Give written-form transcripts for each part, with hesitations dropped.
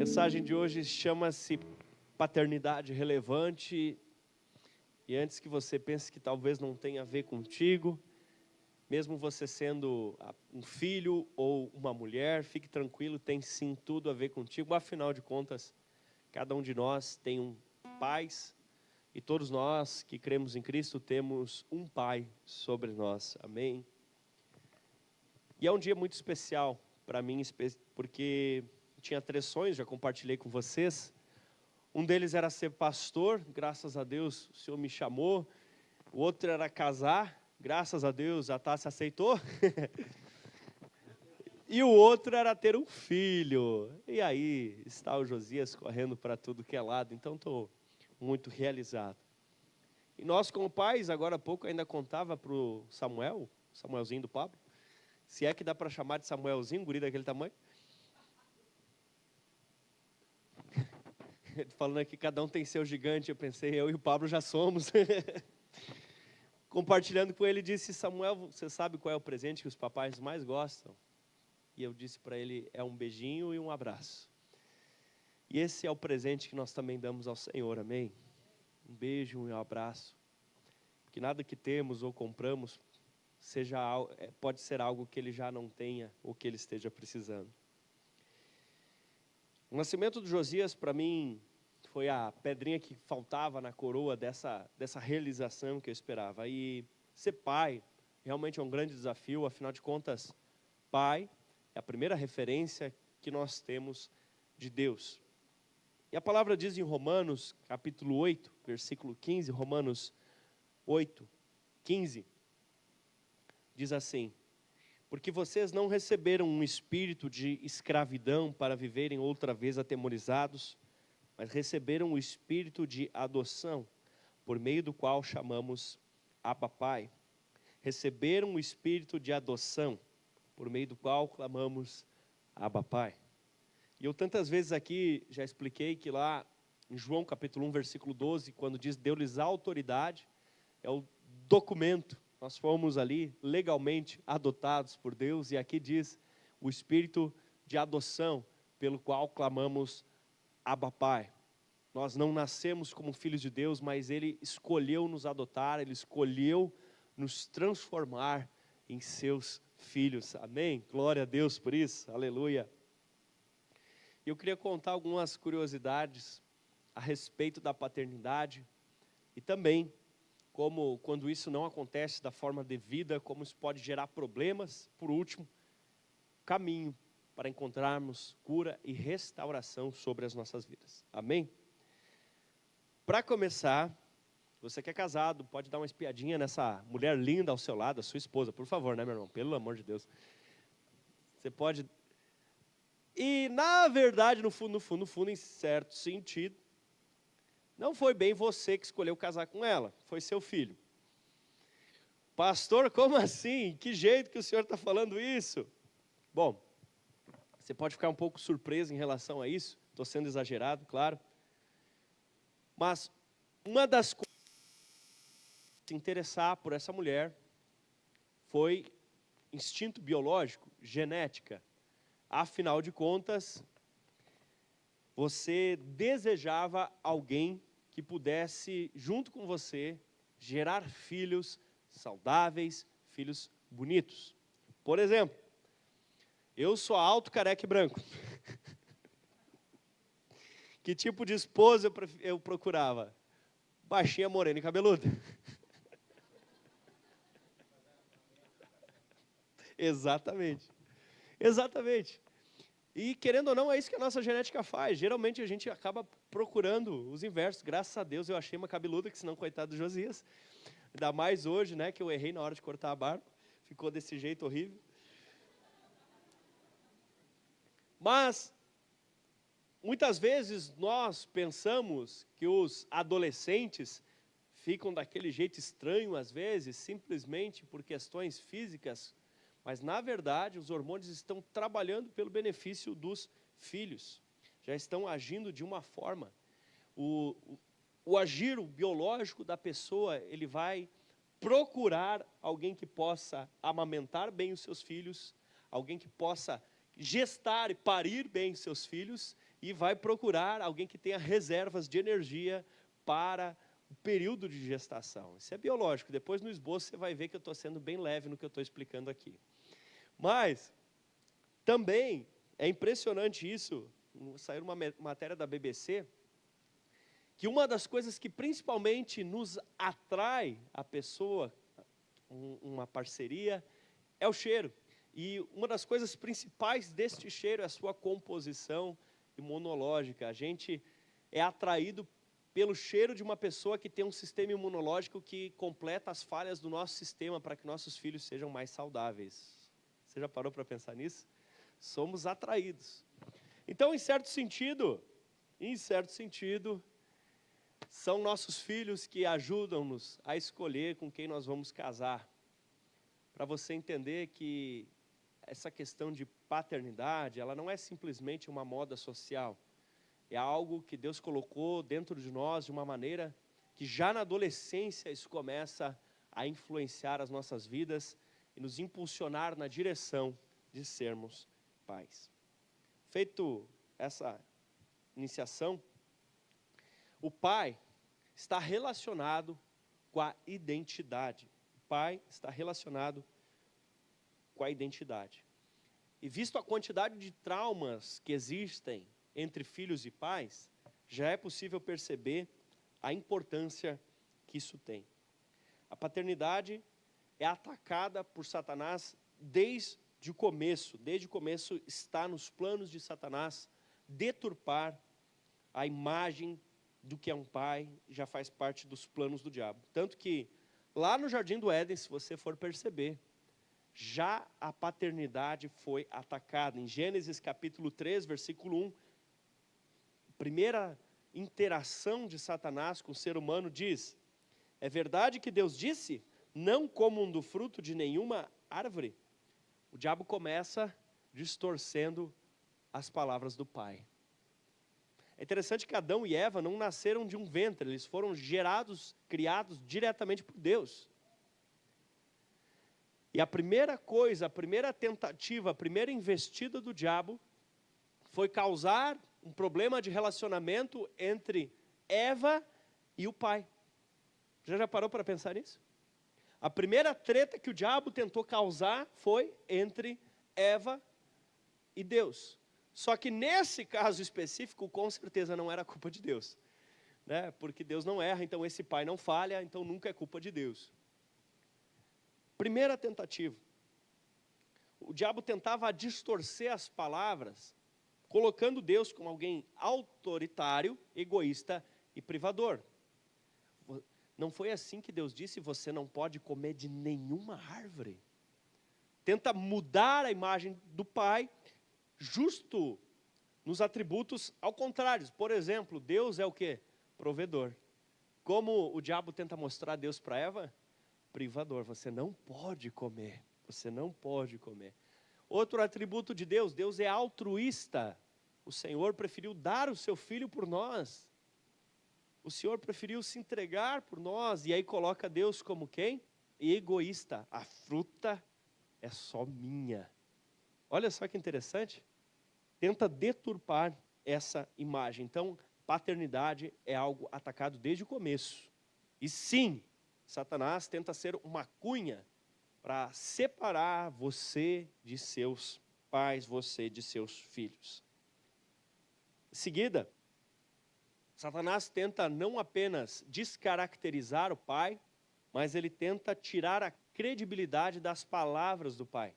mensagem de hoje chama-se Paternidade Relevante. E antes que você pense que talvez não tenha a ver contigo, mesmo você sendo um filho ou uma mulher, fique tranquilo, tem sim tudo a ver contigo. Afinal de contas, cada um de nós tem pais, e todos nós que cremos em Cristo temos um Pai sobre nós. Amém? E é um dia muito especial para mim, porque tinha 3 sonhos, já compartilhei com vocês. Um deles era ser pastor, graças a Deus o Senhor me chamou. O outro era casar, graças a Deus a Tássia aceitou. E o outro era ter um filho. E aí está o Josias correndo para tudo que é lado, então estou muito realizado. E nós como pais, agora há pouco ainda contava para o Samuelzinho do Pablo, se é que dá para chamar de Samuelzinho, guri daquele tamanho. Falando aqui, cada um tem seu gigante, eu pensei, eu e o Pablo já somos. Compartilhando com ele, disse, Samuel, você sabe qual é o presente que os papais mais gostam? E eu disse para ele, é um beijinho e um abraço. E esse é o presente que nós também damos ao Senhor, amém? Um beijo e um abraço. Porque nada que temos ou compramos pode ser algo que ele já não tenha ou que ele esteja precisando. O nascimento do Josias, para mim, foi a pedrinha que faltava na coroa dessa realização que eu esperava. E ser pai realmente é um grande desafio, afinal de contas, pai é a primeira referência que nós temos de Deus. E a palavra diz em Romanos, capítulo 8, versículo 15, Romanos 8, 15, diz assim: porque vocês não receberam um espírito de escravidão para viverem outra vez atemorizados, mas receberam o espírito de adoção, por meio do qual chamamos Abba Pai. Receberam o espírito de adoção, por meio do qual clamamos Abba Pai. E eu tantas vezes aqui já expliquei que lá em João capítulo 1, versículo 12, quando diz deu-lhes a autoridade, é o documento. Nós fomos ali legalmente adotados por Deus, e aqui diz o espírito de adoção, pelo qual clamamos Abba Pai. Nós não nascemos como filhos de Deus, mas Ele escolheu nos adotar, Ele escolheu nos transformar em seus filhos. Amém? Glória a Deus por isso, aleluia. Eu queria contar algumas curiosidades a respeito da paternidade e também como quando isso não acontece da forma devida, como isso pode gerar problemas. Por último, caminho para encontrarmos cura e restauração sobre as nossas vidas. Amém? Para começar, você que é casado, pode dar uma espiadinha nessa mulher linda ao seu lado, a sua esposa, por favor, né, meu irmão? Pelo amor de Deus. Você pode... E, na verdade, no fundo, em certo sentido, não foi bem você que escolheu casar com ela, foi seu filho. Pastor, como assim? Que jeito que o senhor está falando isso? Bom, você pode ficar um pouco surpreso em relação a isso, estou sendo exagerado, claro. Mas uma das coisas que se interessar por essa mulher foi instinto biológico, genética. Afinal de contas, você desejava alguém que pudesse, junto com você, gerar filhos saudáveis, filhos bonitos. Por exemplo, eu sou alto, careca e branco. Que tipo de esposa eu procurava? Baixinha, morena e cabeluda. Exatamente. Exatamente. E querendo ou não, é isso que a nossa genética faz. Geralmente a gente acaba procurando os inversos. Graças a Deus eu achei uma cabeluda, que senão coitado do Josias. Ainda mais hoje, né, que eu errei na hora de cortar a barba. Ficou desse jeito horrível. Mas, muitas vezes nós pensamos que os adolescentes ficam daquele jeito estranho, às vezes, simplesmente por questões físicas. Mas, na verdade, os hormônios estão trabalhando pelo benefício dos filhos. Já estão agindo de uma forma. O agir biológico da pessoa, ele vai procurar alguém que possa amamentar bem os seus filhos, alguém que possa gestar e parir bem os seus filhos, e vai procurar alguém que tenha reservas de energia para o período de gestação. Isso é biológico. Depois no esboço você vai ver que eu estou sendo bem leve no que eu estou explicando aqui. Mas também é impressionante isso, saiu uma matéria da BBC, que uma das coisas que principalmente nos atrai a pessoa, uma parceria, é o cheiro. E uma das coisas principais deste cheiro é a sua composição imunológica. A gente é atraído pelo cheiro de uma pessoa que tem um sistema imunológico que completa as falhas do nosso sistema para que nossos filhos sejam mais saudáveis. Você já parou para pensar nisso? Somos atraídos. Então, em certo sentido, são nossos filhos que ajudam-nos a escolher com quem nós vamos casar. Para você entender que essa questão de paternidade, ela não é simplesmente uma moda social. É algo que Deus colocou dentro de nós de uma maneira que já na adolescência isso começa a influenciar as nossas vidas e nos impulsionar na direção de sermos pais. Feito essa iniciação, o pai está relacionado com a identidade. O pai está relacionado com a identidade. E visto a quantidade de traumas que existem entre filhos e pais, já é possível perceber a importância que isso tem. A paternidade é atacada por Satanás desde o começo. Desde o começo está nos planos de Satanás deturpar a imagem do que é um pai, já faz parte dos planos do diabo. Tanto que lá no Jardim do Éden, se você for perceber, já a paternidade foi atacada. Em Gênesis capítulo 3, versículo 1, primeira interação de Satanás com o ser humano diz: é verdade que Deus disse, não comam do fruto de nenhuma árvore? O diabo começa distorcendo as palavras do pai. É interessante que Adão e Eva não nasceram de um ventre, eles foram gerados, criados diretamente por Deus. E a primeira coisa, a primeira tentativa, a primeira investida do diabo foi causar um problema de relacionamento entre Eva e o pai. Já parou para pensar nisso? A primeira treta que o diabo tentou causar foi entre Eva e Deus. Só que nesse caso específico, com certeza não era culpa de Deus, né? Porque Deus não erra, então esse pai não falha, então nunca é culpa de Deus. Primeira tentativa. O diabo tentava distorcer as palavras, colocando Deus como alguém autoritário, egoísta e privador. Não foi assim que Deus disse: você não pode comer de nenhuma árvore. Tenta mudar a imagem do pai, justo nos atributos ao contrário. Por exemplo, Deus é o quê? Provedor. Como o diabo tenta mostrar Deus para Eva? Privador. Você não pode comer. Você não pode comer. Outro atributo de Deus: Deus é altruísta. O Senhor preferiu dar o seu filho por nós. O Senhor preferiu se entregar por nós. E aí coloca Deus como quem? Egoísta. A fruta é só minha. Olha só que interessante. Tenta deturpar essa imagem. Então, paternidade é algo atacado desde o começo. E sim, Satanás tenta ser uma cunha para separar você de seus pais, você de seus filhos. Em seguida, Satanás tenta não apenas descaracterizar o pai, mas ele tenta tirar a credibilidade das palavras do pai.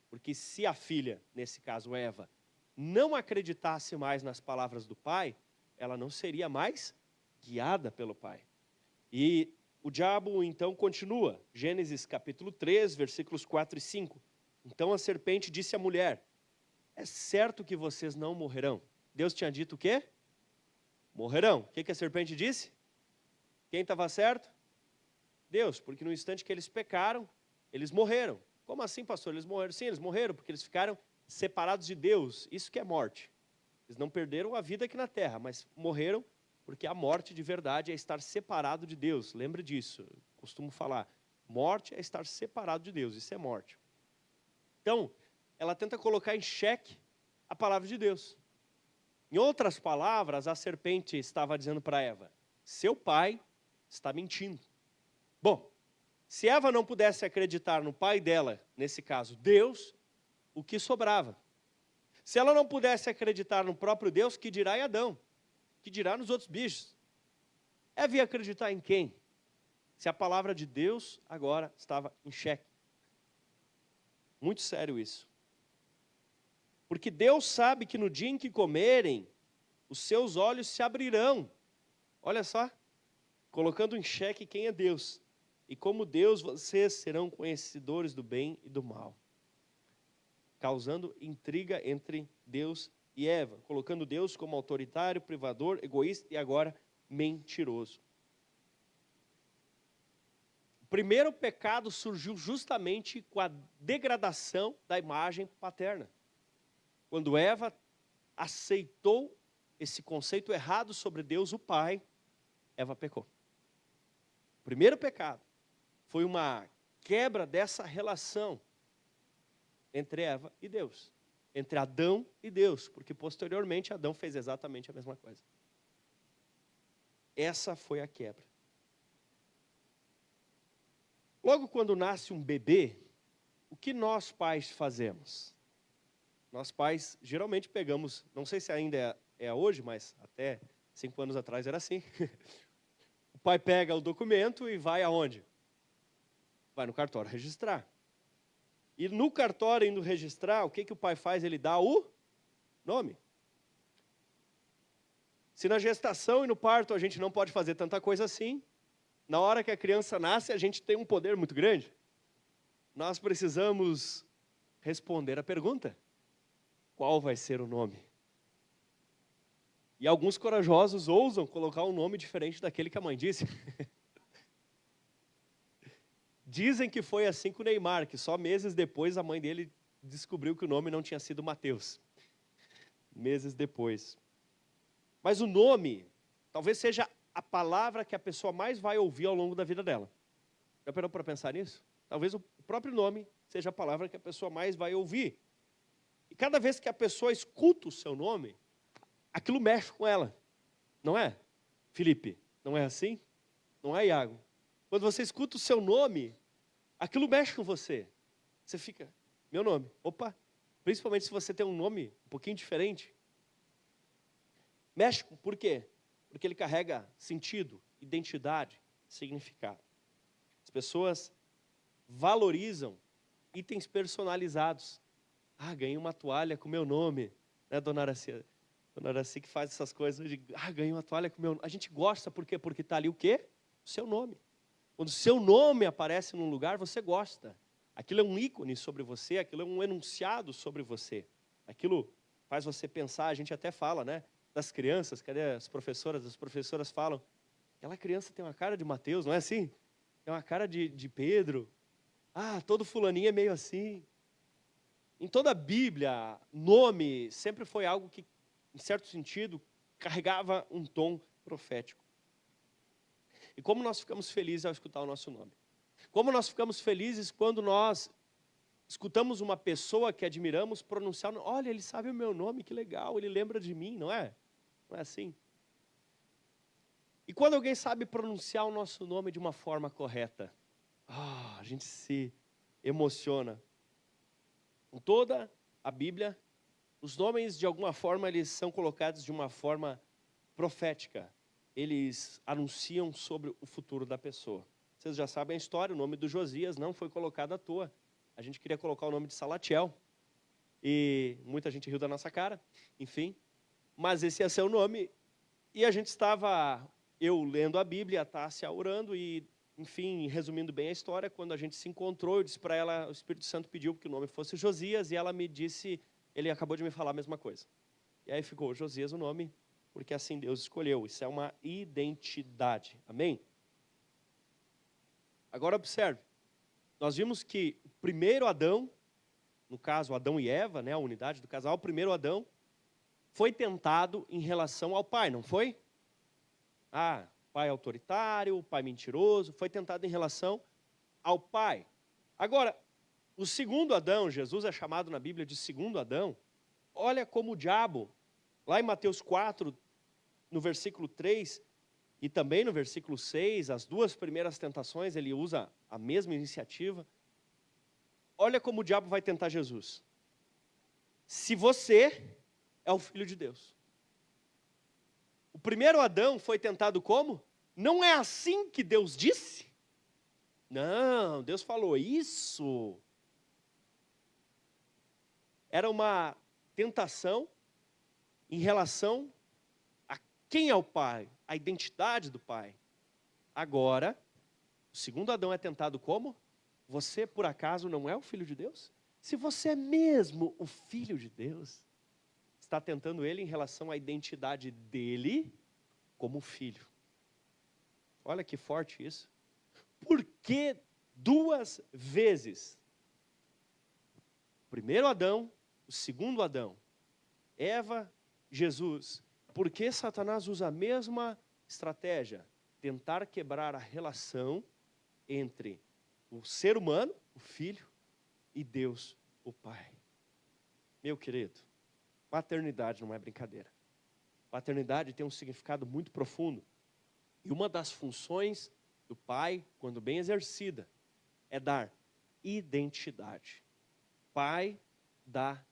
Porque se a filha, nesse caso Eva, não acreditasse mais nas palavras do pai, ela não seria mais guiada pelo pai. E o diabo então continua, Gênesis capítulo 3, versículos 4 e 5. Então a serpente disse à mulher: é certo que vocês não morrerão. Deus tinha dito o quê? Morrerão. O que a serpente disse? Quem estava certo? Deus, porque no instante que eles pecaram, eles morreram. Como assim, pastor? Eles morreram? Sim, eles morreram porque eles ficaram separados de Deus. Isso que é morte. Eles não perderam a vida aqui na terra, mas morreram porque a morte de verdade é estar separado de Deus. Lembre disso. Eu costumo falar, morte é estar separado de Deus. Isso é morte. Então, ela tenta colocar em xeque a palavra de Deus. Em outras palavras, a serpente estava dizendo para Eva, seu pai está mentindo. Bom, se Eva não pudesse acreditar no pai dela, nesse caso Deus, o que sobrava? Se ela não pudesse acreditar no próprio Deus, que dirá em Adão? Que dirá nos outros bichos? Eva ia acreditar em quem? Se a palavra de Deus agora estava em xeque. Muito sério isso. Porque Deus sabe que no dia em que comerem, os seus olhos se abrirão. Olha só, colocando em xeque quem é Deus. E como Deus, vocês serão conhecedores do bem e do mal. Causando intriga entre Deus e Eva. Colocando Deus como autoritário, privador, egoísta e agora mentiroso. O primeiro pecado surgiu justamente com a degradação da imagem paterna. Quando Eva aceitou esse conceito errado sobre Deus, o Pai, Eva pecou. O primeiro pecado foi uma quebra dessa relação entre Eva e Deus. Entre Adão e Deus, porque posteriormente Adão fez exatamente a mesma coisa. Essa foi a quebra. Logo quando nasce um bebê, o que nós pais fazemos? Nós pais geralmente pegamos, não sei se ainda é hoje, mas até 5 anos atrás era assim. O pai pega o documento e vai aonde? Vai no cartório registrar. E no cartório indo registrar, o que o pai faz? Ele dá o nome. Se na gestação e no parto a gente não pode fazer tanta coisa assim, na hora que a criança nasce a gente tem um poder muito grande. Nós precisamos responder a pergunta. Qual vai ser o nome? E alguns corajosos ousam colocar um nome diferente daquele que a mãe disse. Dizem que foi assim com o Neymar, que só meses depois a mãe dele descobriu que o nome não tinha sido Mateus. Meses depois. Mas o nome talvez seja a palavra que a pessoa mais vai ouvir ao longo da vida dela. Já parou para pensar nisso? Talvez o próprio nome seja a palavra que a pessoa mais vai ouvir. E cada vez que a pessoa escuta o seu nome, aquilo mexe com ela. Não é, Felipe? Não é assim? Não é, Iago? Quando você escuta o seu nome, aquilo mexe com você. Você fica, meu nome, opa. Principalmente se você tem um nome um pouquinho diferente. Mexe, por quê? Porque ele carrega sentido, identidade, significado. As pessoas valorizam itens personalizados. Ah, ganhei uma toalha com meu nome. Né, dona Araci? Dona Araci que faz essas coisas. Ganhei uma toalha com meu nome. A gente gosta, por quê? Porque está ali o quê? O seu nome. Quando o seu nome aparece num lugar, você gosta. Aquilo é um ícone sobre você, aquilo é um enunciado sobre você. Aquilo faz você pensar, a gente até fala, né? Das crianças, cadê as professoras falam, aquela criança tem uma cara de Mateus, não é assim? Tem uma cara de Pedro. Ah, todo fulaninho é meio assim. Em toda a Bíblia, nome sempre foi algo que, em certo sentido, carregava um tom profético. E como nós ficamos felizes ao escutar o nosso nome. Como nós ficamos felizes quando nós escutamos uma pessoa que admiramos pronunciar, olha, ele sabe o meu nome, que legal, ele lembra de mim, não é? Não é assim? E quando alguém sabe pronunciar o nosso nome de uma forma correta, a gente se emociona. Em toda a Bíblia, os nomes, de alguma forma, eles são colocados de uma forma profética. Eles anunciam sobre o futuro da pessoa. Vocês já sabem a história, o nome do Josias não foi colocado à toa. A gente queria colocar o nome de Salatiel. E muita gente riu da nossa cara, enfim. Mas esse ia ser o nome. E a gente estava, eu lendo a Bíblia, a Tássia orando e, enfim, resumindo bem a história, quando a gente se encontrou, eu disse para ela, o Espírito Santo pediu que o nome fosse Josias, e ela me disse, ele acabou de me falar a mesma coisa. E aí ficou Josias o nome, porque assim Deus escolheu. Isso é uma identidade. Amém? Agora observe. Nós vimos que o primeiro Adão, no caso Adão e Eva, né, a unidade do casal, o primeiro Adão, foi tentado em relação ao pai, não foi? Pai autoritário, pai mentiroso, foi tentado em relação ao pai. Agora, o segundo Adão, Jesus é chamado na Bíblia de segundo Adão, olha como o diabo, Lá em Mateus 4, no versículo 3 e também no versículo 6, as duas primeiras tentações, ele usa a mesma iniciativa. Olha como o diabo vai tentar Jesus. Se você é o Filho de Deus. O primeiro Adão foi tentado como? Não é assim que Deus disse? Não, Deus falou isso. Era uma tentação em relação a quem é o Pai, a identidade do Pai. Agora, o segundo Adão é tentado como? Você, por acaso, não é o Filho de Deus? Se você é mesmo o Filho de Deus, está tentando ele em relação à identidade dele como filho. Olha que forte isso. Por que duas vezes? O primeiro Adão, o segundo Adão, Eva, Jesus. Por que Satanás usa a mesma estratégia? Tentar quebrar a relação entre o ser humano, o filho, e Deus, o Pai. Meu querido, paternidade não é brincadeira. Paternidade tem um significado muito profundo. E uma das funções do pai, quando bem exercida, é dar identidade. Pai dá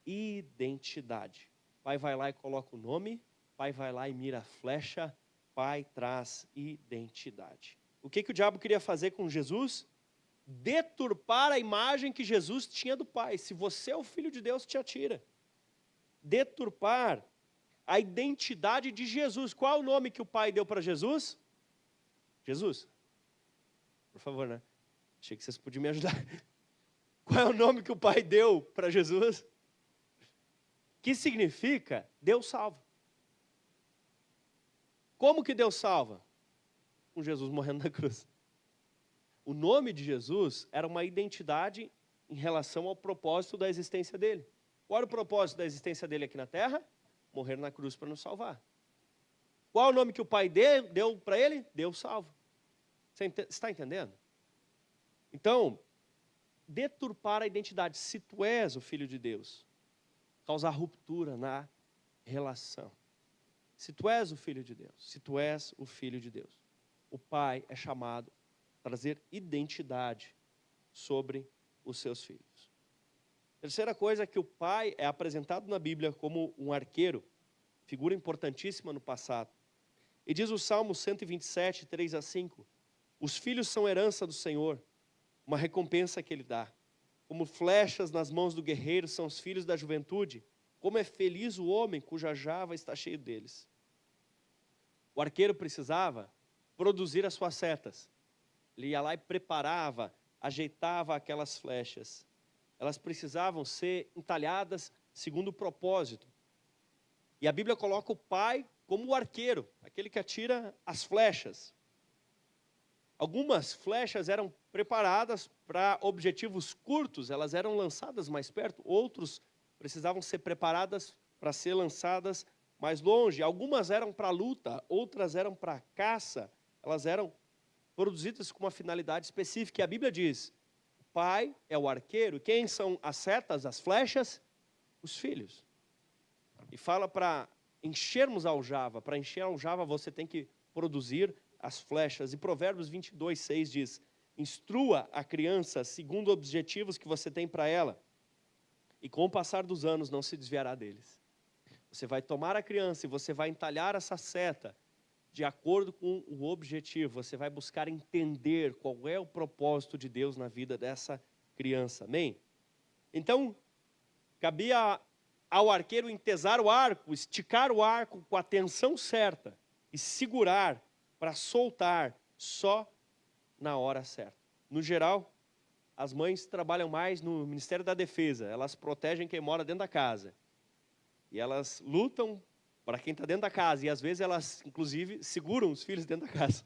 identidade. Pai vai lá e coloca o nome, pai vai lá e mira a flecha, pai traz identidade. O que o diabo queria fazer com Jesus? Deturpar a imagem que Jesus tinha do Pai. Se você é o Filho de Deus, te atira. Deturpar a identidade de Jesus. Qual é o nome que o Pai deu para Jesus? Jesus. Por favor, né? Achei que vocês podiam me ajudar. Qual é o nome que o Pai deu para Jesus? Que significa Deus salva. Como que Deus salva? Com Jesus morrendo na cruz. O nome de Jesus era uma identidade em relação ao propósito da existência dele. Qual era o propósito da existência dele aqui na terra? Morrer na cruz para nos salvar. Qual é o nome que o Pai deu para ele? Deus salva. Você está entendendo? Então, deturpar a identidade. Se tu és o Filho de Deus, causar ruptura na relação. Se tu és o Filho de Deus, se tu és o Filho de Deus, o Pai é chamado a trazer identidade sobre os seus filhos. Terceira coisa é que o pai é apresentado na Bíblia como um arqueiro, figura importantíssima no passado. E diz o Salmo 127, 3 a 5, os filhos são herança do Senhor, uma recompensa que Ele dá. Como flechas nas mãos do guerreiro são os filhos da juventude, como é feliz o homem cuja java está cheio deles. O arqueiro precisava produzir as suas setas. Ele ia lá e preparava, ajeitava aquelas flechas. Elas precisavam ser entalhadas segundo o propósito. E a Bíblia coloca o pai como o arqueiro, aquele que atira as flechas. Algumas flechas eram preparadas para objetivos curtos, elas eram lançadas mais perto. Outros precisavam ser preparadas para ser lançadas mais longe. Algumas eram para luta, outras eram para caça. Elas eram produzidas com uma finalidade específica. E a Bíblia diz, o pai é o arqueiro. Quem são as setas, as flechas? Os filhos. E fala para enchermos a aljava. Para encher a aljava você tem que produzir as flechas. E Provérbios 22, 6 diz, instrua a criança segundo objetivos que você tem para ela. E com o passar dos anos não se desviará deles. Você vai tomar a criança e você vai entalhar essa seta de acordo com o objetivo. Você vai buscar entender qual é o propósito de Deus na vida dessa criança. Amém? Então, cabia ao arqueiro entesar o arco, esticar o arco com a tensão certa e segurar para soltar só na hora certa. No geral, as mães trabalham mais no Ministério da Defesa. Elas protegem quem mora dentro da casa. E elas lutam para quem está dentro da casa. E às vezes elas, inclusive, seguram os filhos dentro da casa.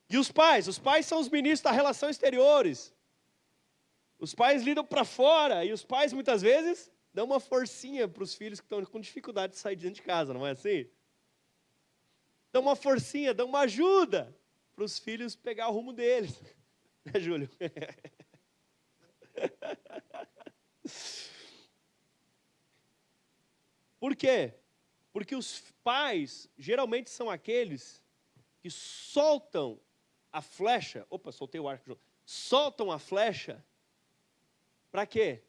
E os pais são os ministros da relação exteriores. Os pais lidam para fora. E os pais, muitas vezes, dão uma forcinha para os filhos que estão com dificuldade de sair de dentro de casa. Não é assim? Dão uma forcinha, dão uma ajuda para os filhos pegar o rumo deles. Né, Júlio? Por quê? Porque os pais geralmente são aqueles que soltam a flecha. Opa, soltei o arco. Soltam a flecha. Para quê?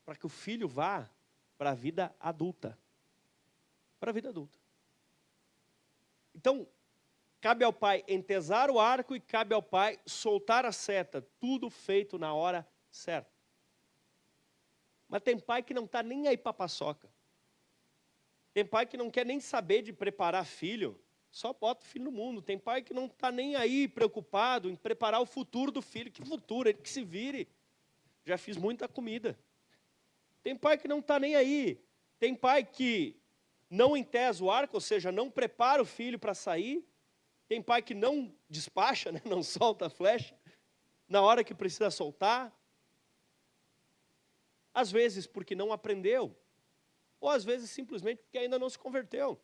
Para que o filho vá para a vida adulta. Para a vida adulta. Então, cabe ao pai entesar o arco e cabe ao pai soltar a seta. Tudo feito na hora certa. Mas tem pai que não está nem aí para a paçoca. Tem pai que não quer nem saber de preparar filho. Só bota o filho no mundo. Tem pai que não está nem aí preocupado em preparar o futuro do filho. Que futuro? Ele que se vire. Já fiz muita comida. Tem pai que não está nem aí. Tem pai que não entesa o arco, ou seja, não prepara o filho para sair. Tem pai que não despacha, né? Não solta a flecha na hora que precisa soltar. Às vezes porque não aprendeu. Ou às vezes simplesmente porque ainda não se converteu.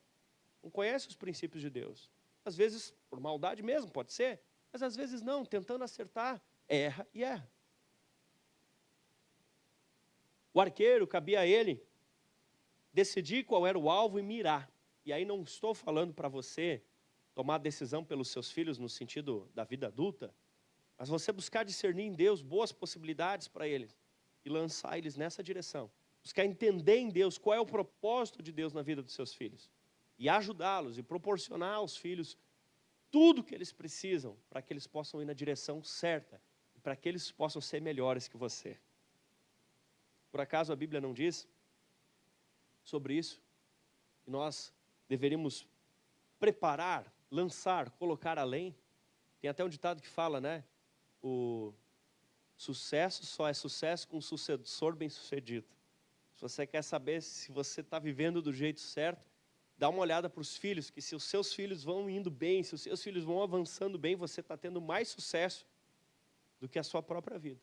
Não conhece os princípios de Deus. Às vezes por maldade mesmo, pode ser. Mas às vezes não, tentando acertar, erra e erra. O arqueiro, cabia a ele decidir qual era o alvo e mirar. E aí não estou falando para você tomar decisão pelos seus filhos no sentido da vida adulta, mas você buscar discernir em Deus boas possibilidades para eles e lançar eles nessa direção. Buscar entender em Deus qual é o propósito de Deus na vida dos seus filhos. E ajudá-los e proporcionar aos filhos tudo que eles precisam para que eles possam ir na direção certa. E para que eles possam ser melhores que você. Por acaso a Bíblia não diz sobre isso? Que nós deveríamos preparar, lançar, colocar além? Tem até um ditado que fala, né? O sucesso só é sucesso com um sucessor bem-sucedido. Se você quer saber se você está vivendo do jeito certo, dá uma olhada para os filhos, que se os seus filhos vão indo bem, se os seus filhos vão avançando bem, você está tendo mais sucesso do que a sua própria vida.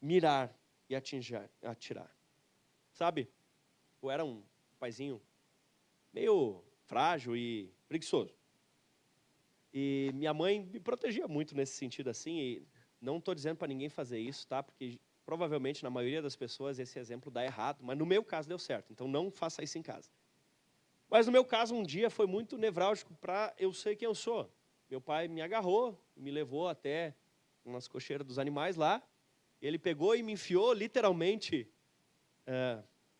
Mirar e atirar. Sabe, eu era um paizinho meio frágil e preguiçoso. E minha mãe me protegia muito nesse sentido assim, e não estou dizendo para ninguém fazer isso, tá? Porque provavelmente na maioria das pessoas esse exemplo dá errado, mas no meu caso deu certo, então não faça isso em casa. Mas no meu caso um dia foi muito nevrálgico para eu ser quem eu sou. Meu pai me agarrou, me levou até umas cocheiras dos animais lá, ele pegou e me enfiou literalmente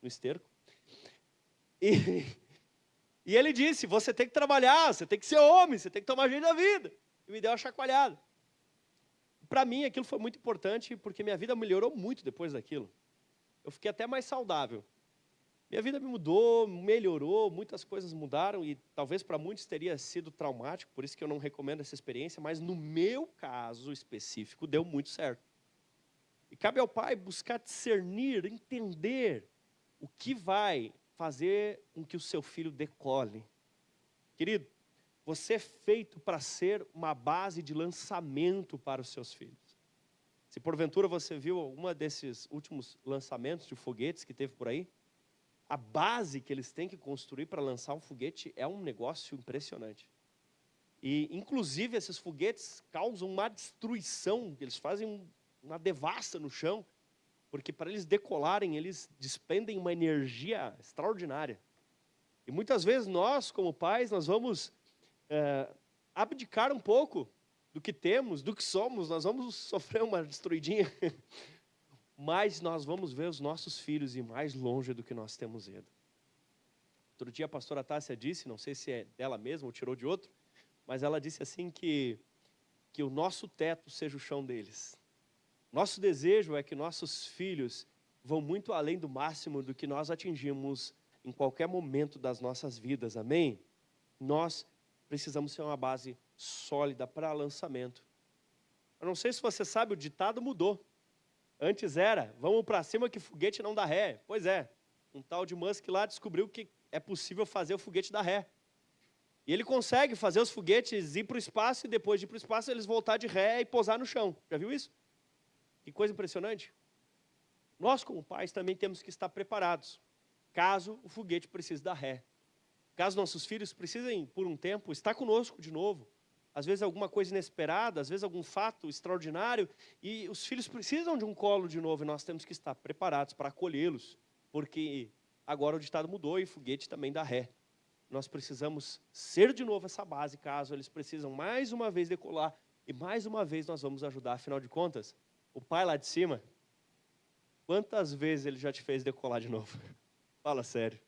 no esterco. E ele disse, você tem que trabalhar, você tem que ser homem, você tem que tomar jeito da vida. E me deu uma chacoalhada. Para mim, aquilo foi muito importante, porque minha vida melhorou muito depois daquilo. Eu fiquei até mais saudável. Minha vida me mudou, melhorou, muitas coisas mudaram, e talvez para muitos teria sido traumático, por isso que eu não recomendo essa experiência, mas no meu caso específico, deu muito certo. E cabe ao pai buscar discernir, entender o que vai fazer com que o seu filho decole. Querido, você é feito para ser uma base de lançamento para os seus filhos. Se porventura você viu alguma desses últimos lançamentos de foguetes que teve por aí, a base que eles têm que construir para lançar um foguete é um negócio impressionante. E, inclusive, esses foguetes causam uma destruição, eles fazem uma devassa no chão, porque para eles decolarem, eles despendem uma energia extraordinária. E muitas vezes nós, como pais, nós vamos abdicar um pouco do que temos, do que somos, nós vamos sofrer uma destruidinha, mas nós vamos ver os nossos filhos ir mais longe do que nós temos ido. Outro dia a pastora Tássia disse, não sei se é dela mesma ou tirou de outro, mas ela disse assim que o nosso teto seja o chão deles. Nosso desejo é que nossos filhos vão muito além do máximo do que nós atingimos em qualquer momento das nossas vidas, amém? Nós precisamos ser uma base sólida para lançamento. Eu não sei se você sabe, o ditado mudou. Antes era, vamos para cima que foguete não dá ré. Pois é, um tal de Musk lá descobriu que é possível fazer o foguete dar ré. E ele consegue fazer os foguetes ir para o espaço e depois de ir para o espaço eles voltar de ré e pousar no chão. Já viu isso? Que coisa impressionante. Nós, como pais, também temos que estar preparados, caso o foguete precise dar ré. Caso nossos filhos precisem, por um tempo, estar conosco de novo. Às vezes alguma coisa inesperada, às vezes algum fato extraordinário, e os filhos precisam de um colo de novo, e nós temos que estar preparados para acolhê-los, porque agora o ditado mudou e foguete também dá ré. Nós precisamos ser de novo essa base, caso eles precisam mais uma vez decolar, e mais uma vez nós vamos ajudar. Afinal de contas, o pai lá de cima, quantas vezes ele já te fez decolar de novo? Fala sério.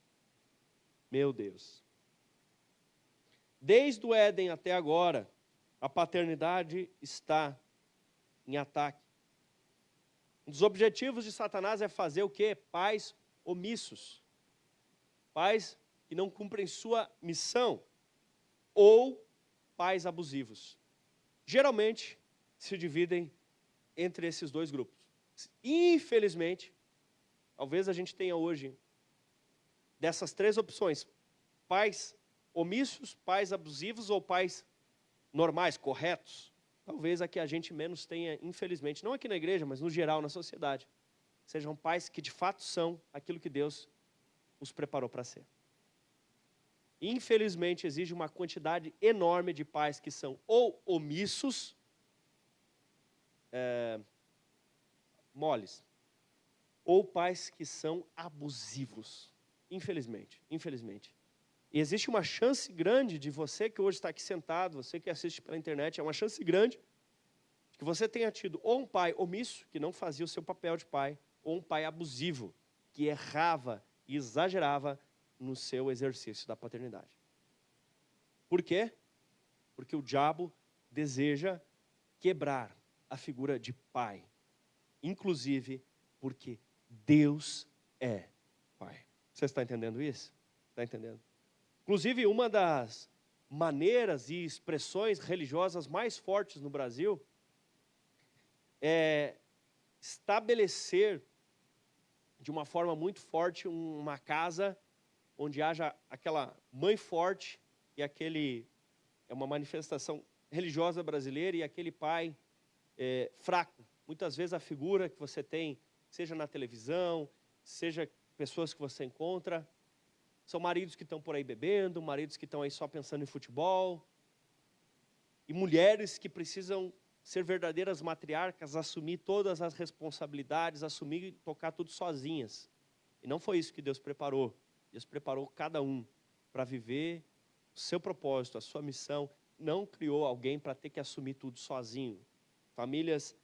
Meu Deus. Desde o Éden até agora, a paternidade está em ataque. Um dos objetivos de Satanás é fazer o quê? Pais omissos. Pais que não cumprem sua missão. Ou pais abusivos. Geralmente, se dividem entre esses dois grupos. Infelizmente, talvez a gente tenha hoje, dessas três opções, pais omissos, pais abusivos ou pais normais, corretos. Talvez a que a gente menos tenha, infelizmente, não aqui na igreja, mas no geral, na sociedade. Sejam pais que de fato são aquilo que Deus os preparou para ser. Infelizmente, exige uma quantidade enorme de pais que são ou omissos, moles, ou pais que são abusivos. Infelizmente. E existe uma chance grande de você que hoje está aqui sentado, você que assiste pela internet, é uma chance grande que você tenha tido ou um pai omisso, que não fazia o seu papel de pai, ou um pai abusivo, que errava e exagerava no seu exercício da paternidade. Por quê? Porque o diabo deseja quebrar a figura de pai. Inclusive porque Deus é pai. Você está entendendo isso? Está entendendo? Inclusive, uma das maneiras e expressões religiosas mais fortes no Brasil é estabelecer de uma forma muito forte uma casa onde haja aquela mãe forte e aquele, é uma manifestação religiosa brasileira, e aquele pai fraco. Muitas vezes a figura que você tem, seja na televisão, seja pessoas que você encontra, são maridos que estão por aí bebendo, maridos que estão aí só pensando em futebol, e mulheres que precisam ser verdadeiras matriarcas, assumir todas as responsabilidades, assumir e tocar tudo sozinhas. E não foi isso que Deus preparou. Deus preparou cada um para viver o seu propósito, a sua missão. Não criou alguém para ter que assumir tudo sozinho. Famílias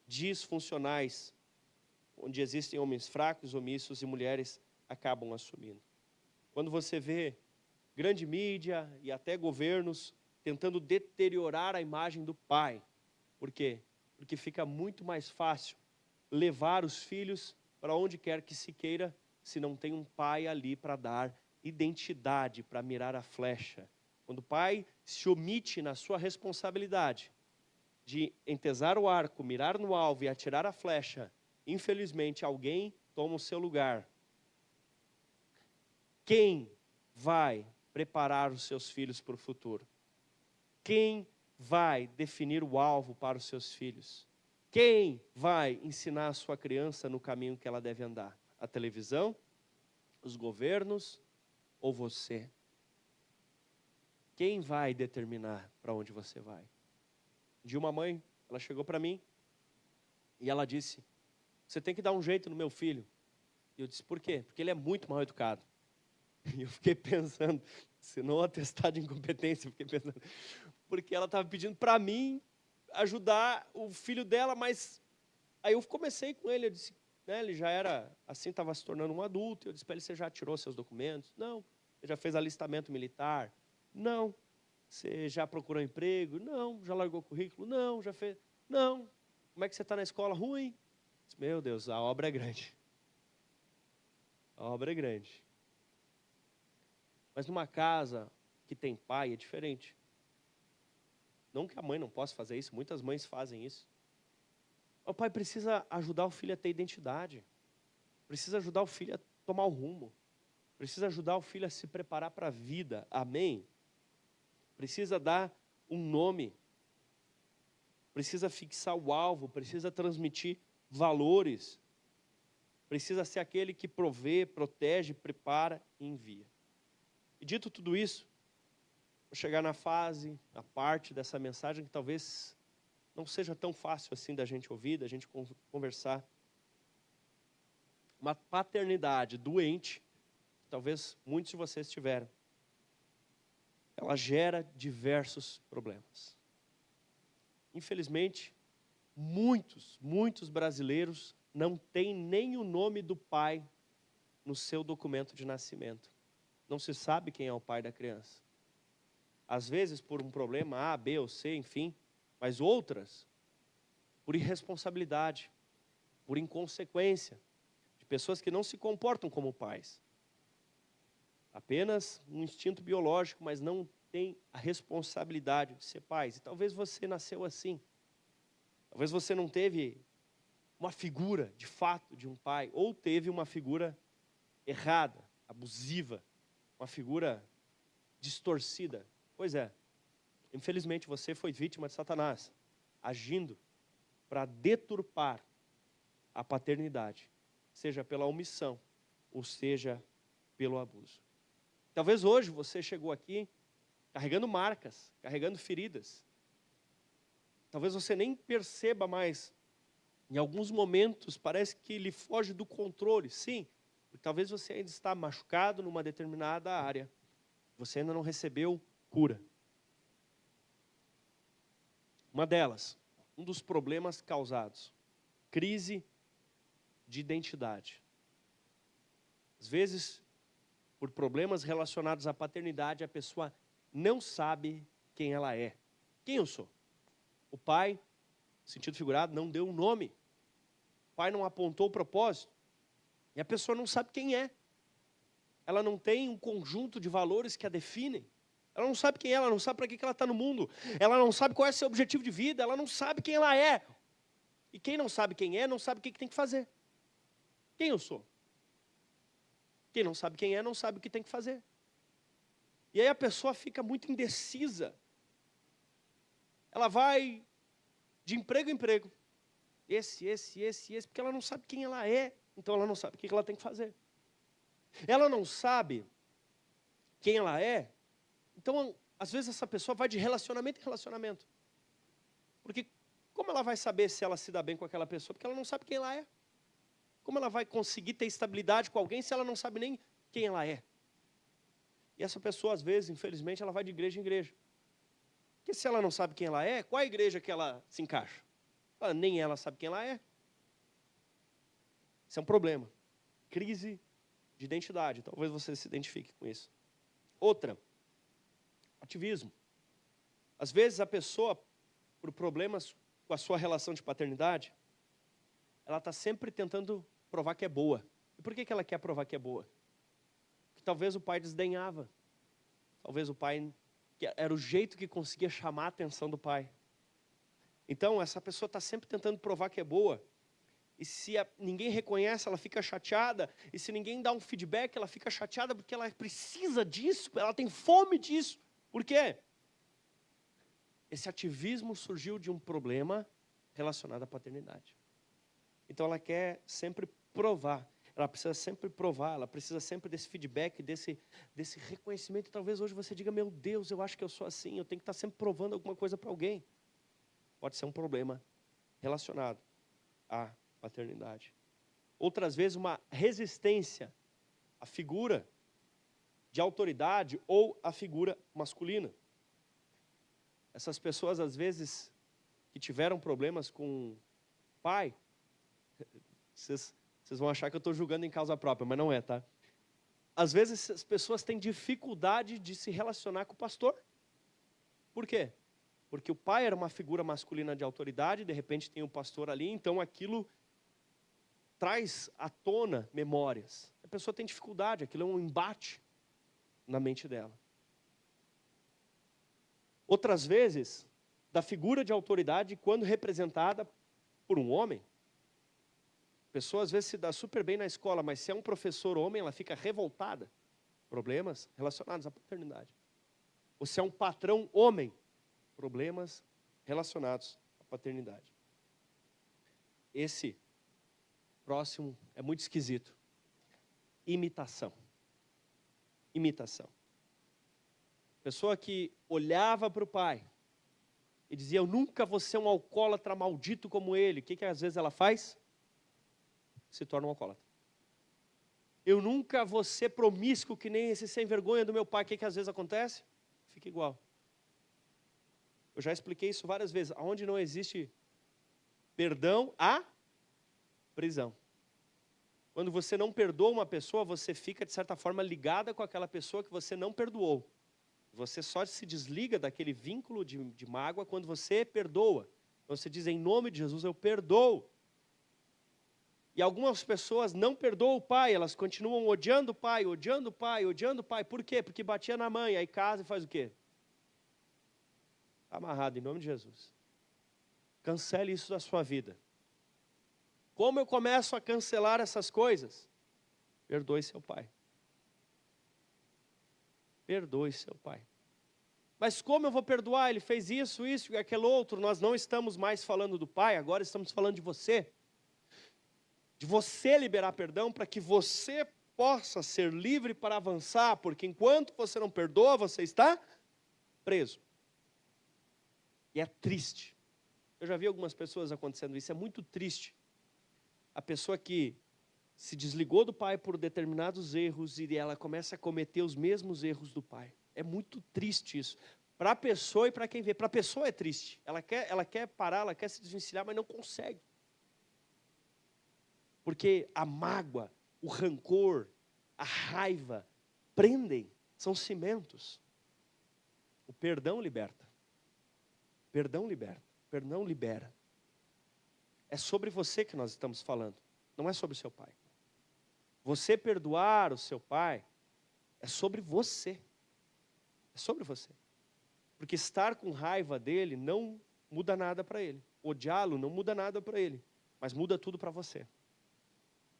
disfuncionais, onde existem homens fracos, omissos, e mulheres acabam assumindo. Quando você vê grande mídia e até governos tentando deteriorar a imagem do pai. Por quê? Porque fica muito mais fácil levar os filhos para onde quer que se queira, se não tem um pai ali para dar identidade, para mirar a flecha. Quando o pai se omite na sua responsabilidade de entesar o arco, mirar no alvo e atirar a flecha, infelizmente alguém toma o seu lugar. Quem vai preparar os seus filhos para o futuro? Quem vai definir o alvo para os seus filhos? Quem vai ensinar a sua criança no caminho que ela deve andar? A televisão? Os governos? Ou você? Quem vai determinar para onde você vai? De uma mãe, ela chegou para mim e ela disse: você tem que dar um jeito no meu filho. E eu disse: por quê? Porque ele é muito mal educado. E eu fiquei pensando, se não atestar de incompetência, eu fiquei pensando, porque ela estava pedindo para mim ajudar o filho dela, mas aí eu comecei com ele, eu disse, né, ele já era assim, estava se tornando um adulto, eu disse para ele: você já tirou seus documentos? Não. Você já fez alistamento militar? Não. Você já procurou emprego? Não. Já largou o currículo? Não. Já fez? Não. Como é que você está na escola? Ruim. Eu disse: meu Deus, a obra é grande. A obra é grande. Mas numa casa que tem pai é diferente. Não que a mãe não possa fazer isso, muitas mães fazem isso. O pai precisa ajudar o filho a ter identidade. Precisa ajudar o filho a tomar o rumo. Precisa ajudar o filho a se preparar para a vida. Amém? Precisa dar um nome. Precisa fixar o alvo. Precisa transmitir valores. Precisa ser aquele que provê, protege, prepara e envia. E dito tudo isso, vou chegar na fase, na parte dessa mensagem que talvez não seja tão fácil assim da gente ouvir, da gente conversar. uma paternidade doente, talvez muitos de vocês tiveram, ela gera diversos problemas. Infelizmente, muitos brasileiros não têm nem o nome do pai no seu documento de nascimento. Não se sabe quem é o pai da criança. Às vezes por um problema A, B ou C, enfim, mas outras por irresponsabilidade, por inconsequência, de pessoas que não se comportam como pais. Apenas um instinto biológico, mas não tem a responsabilidade de ser pais. E talvez você nasceu assim. Talvez você não teve uma figura, de fato, de um pai, ou teve uma figura errada, abusiva, uma figura distorcida. Pois é, infelizmente você foi vítima de Satanás, agindo para deturpar a paternidade, seja pela omissão, ou seja pelo abuso. Talvez hoje você chegou aqui carregando marcas, carregando feridas. Talvez você nem perceba mais. Em alguns momentos parece que lhe foge do controle. Sim, porque talvez você ainda está machucado numa determinada área. Você ainda não recebeu cura. Uma delas, um dos problemas causados, crise de identidade. Às vezes, por problemas relacionados à paternidade, a pessoa não sabe quem ela é. Quem eu sou? O pai, no sentido figurado, não deu um nome. O pai não apontou o propósito. E a pessoa não sabe quem é. Ela não tem um conjunto de valores que a definem. Ela não sabe quem é, ela não sabe para que ela está no mundo. Ela não sabe qual é o seu objetivo de vida, ela não sabe quem ela é. E quem não sabe quem é, não sabe o que tem que fazer. Quem eu sou? Quem não sabe quem é, não sabe o que tem que fazer. E aí a pessoa fica muito indecisa. Ela vai de emprego em emprego. Esse, porque ela não sabe quem ela é. Então ela não sabe o que ela tem que fazer. Ela não sabe quem ela é. Então, às vezes essa pessoa vai de relacionamento em relacionamento. Porque como ela vai saber se ela se dá bem com aquela pessoa? Porque ela não sabe quem ela é. Como ela vai conseguir ter estabilidade com alguém se ela não sabe nem quem ela é? E essa pessoa, às vezes, infelizmente, ela vai de igreja em igreja. Porque se ela não sabe quem ela é, qual a igreja que ela se encaixa? Nem ela sabe quem ela é. Isso é um problema. Crise de identidade. Talvez você se identifique com isso. Outra, ativismo. Às vezes a pessoa, por problemas com a sua relação de paternidade, ela está sempre tentando provar que é boa. E por que ela quer provar que é boa? Porque talvez o pai desdenhava. Talvez o pai, que era o jeito que conseguia chamar a atenção do pai. Então, essa pessoa está sempre tentando provar que é boa. E se ninguém reconhece, ela fica chateada. E se ninguém dá um feedback, ela fica chateada porque ela precisa disso, ela tem fome disso. Por quê? Esse ativismo surgiu de um problema relacionado à paternidade. Então ela quer sempre provar. Ela precisa sempre provar, ela precisa sempre desse feedback, desse reconhecimento. E talvez hoje você diga, meu Deus, eu acho que eu sou assim, eu tenho que estar sempre provando alguma coisa para alguém. Pode ser um problema relacionado à paternidade. Outras vezes uma resistência à figura de autoridade ou à figura masculina. Essas pessoas, às vezes, que tiveram problemas com o pai, vocês vão achar que eu estou julgando em causa própria, mas não é, tá? Às vezes as pessoas têm dificuldade de se relacionar com o pastor. Por quê? Porque o pai era uma figura masculina de autoridade, de repente tem um pastor ali, então aquilo traz à tona memórias. A pessoa tem dificuldade, aquilo é um embate na mente dela. Outras vezes, da figura de autoridade, quando representada por um homem, a pessoa às vezes se dá super bem na escola, mas se é um professor homem, ela fica revoltada. Problemas relacionados à paternidade. Ou se é um patrão homem, problemas relacionados à paternidade. Esse próximo é muito esquisito. Imitação. Imitação. Pessoa que olhava para o pai e dizia, eu nunca vou ser um alcoólatra maldito como ele. O que às vezes ela faz? Se torna um alcoólatra. eu nunca vou ser promíscuo que nem esse sem vergonha do meu pai. O que às vezes acontece? Fica igual. Eu já expliquei isso várias vezes. Onde não existe perdão, há prisão. Quando você não perdoa uma pessoa, você fica, de certa forma, ligada com aquela pessoa que você não perdoou. Você só se desliga daquele vínculo de mágoa quando você perdoa. Você diz, em nome de Jesus, eu perdoo. E algumas pessoas não perdoam o pai, elas continuam odiando o pai, odiando o pai, odiando o pai. Por quê? Porque batia na mãe, aí casa e faz o quê? Amarrado, em nome de Jesus. Cancele isso da sua vida. Como eu começo a cancelar essas coisas? Perdoe seu pai. Perdoe seu pai. Mas como eu vou perdoar? Ele fez isso e aquele outro. Nós não estamos mais falando do pai, agora estamos falando de você. De você liberar perdão para que você possa ser livre para avançar, porque enquanto você não perdoa, você está preso. E é triste. Eu já vi algumas pessoas acontecendo isso, é muito triste. A pessoa que se desligou do pai por determinados erros e ela começa a cometer os mesmos erros do pai. É muito triste isso. Para a pessoa e para quem vê. Para a pessoa é triste. Ela quer parar, ela quer se desvencilhar, mas não consegue. Porque a mágoa, o rancor, a raiva prendem, são cimentos. O perdão liberta. Perdão liberta. Perdão libera. É sobre você que nós estamos falando, não é sobre o seu pai. Você perdoar o seu pai é sobre você. É sobre você. Porque estar com raiva dele não muda nada para ele. Odiá-lo não muda nada para ele. Mas muda tudo para você.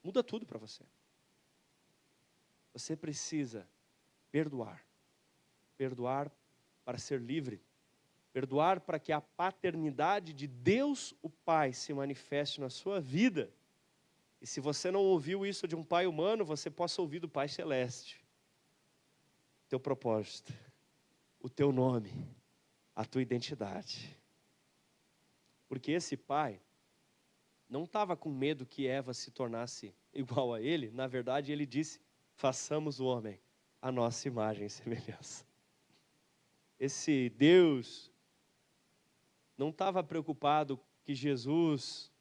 Muda tudo para você. Você precisa perdoar. Perdoar para ser livre. Perdoar para que a paternidade de Deus, o Pai, se manifeste na sua vida. E se você não ouviu isso de um pai humano, você possa ouvir do Pai Celeste. O teu propósito, o teu nome, a tua identidade. Porque esse pai não estava com medo que Eva se tornasse igual a ele. Na verdade, ele disse, façamos o homem a nossa imagem e semelhança. Esse Deus não estava preocupado que Jesus